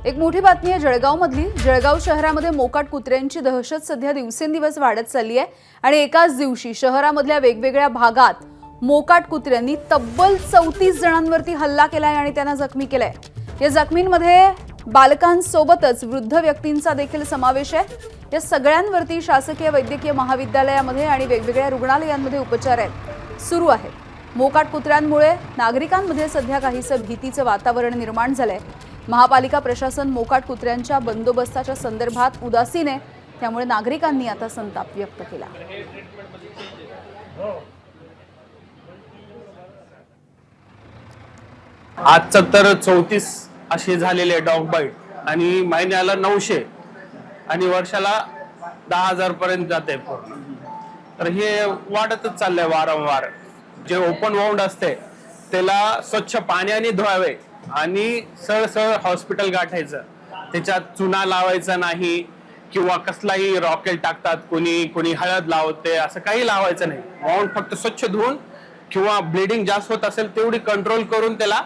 एक मोठी बातमी आहे जळगावमधली। जळगाव शहरामध्ये मोकाट कुत्र्यांची दहशत सध्या दिवसेंदिवस वाढत चालली आहे आणि एकाच दिवशी शहरामधल्या वेगवेगळ्या भागात मोकाट कुत्र्यांनी तब्बल 34 जणांवरती हल्ला केलाय आणि त्यांना जखमी केलंय। या जखमींमध्ये बालकांसोबतच वृद्ध व्यक्तींचा देखील समावेश आहे। या सगळ्यांवरती शासकीय वैद्यकीय महाविद्यालयामध्ये आणि वेगवेगळ्या रुग्णालयांमध्ये उपचार सुरू आहेत। मोकाट कुत्र्यांमुळे नागरिकांमध्ये सध्या काहीसं भीतीचं वातावरण निर्माण झालंय। महापालिका प्रशासन मोकाट कुत्र्यांच्या बंदोबस्ताच्या संदर्भात उदासीन आहे, त्यामुळे नागरिकांनी आता संताप व्यक्त केला। आजचं तर 34 असे झालेले डॉग बाईट आणि महिन्याला 900 आणि वर्षाला 10,000 पर्यंत जाते पूर्ण। तर हे वाढतच चाललंय वारंवार। जे ओपन वाउंड असते त्याला स्वच्छ पाण्याने धुवावे आणि सरळ हॉस्पिटल गाठायचं, त्याच्यात चुना लावायचा नाही किंवा कसलाही रॉकेट टाकतात, कोणी हळद लावते, असं काही लावायचं नाही। वाउंड फक्त स्वच्छ धुवून किंवा ब्लिडिंग जास्त होत असेल तेवढी कंट्रोल करून त्याला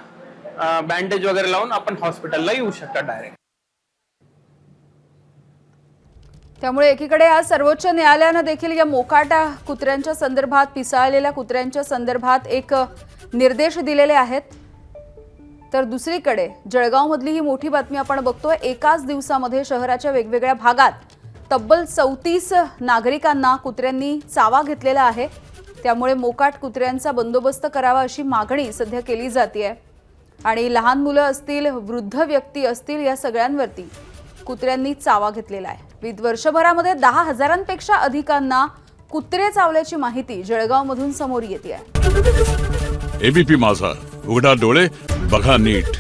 बँडेज वगैरे लावून आपण हॉस्पिटलला येऊ शकता डायरेक्ट। त्यामुळे एकीकडे आज सर्वोच्च न्यायालयाने देखील या मोकाट कुत्र्यांच्या संदर्भात, पिसाळलेल्या कुत्र्यांच्या संदर्भात एक निर्देश दिलेले आहेत, तर दुसरीकडे जळगावमधली ही मोठी बातमी आपण बघतोय। एकाच दिवसामध्ये शहराच्या वेगवेगळ्या भागात तब्बल 34 नागरिकांना कुत्र्यांनी चावा घेतलेला आहे। त्यामुळे मोकाट कुत्र्यांचा बंदोबस्त करावा अशी मागणी सध्या केली जाते आणि लहान मुलं असतील, वृद्ध व्यक्ती असतील, या सगळ्यांवरती कुत्र्यांनी चावा घेतलेला आहे। वर्षभरामध्ये 10,000पेक्षा अधिकांना कुत्रे चावल्याची माहिती जळगावमधून समोर येते आहे। एबीपी माझा, उघडा डोळे बघा नीट।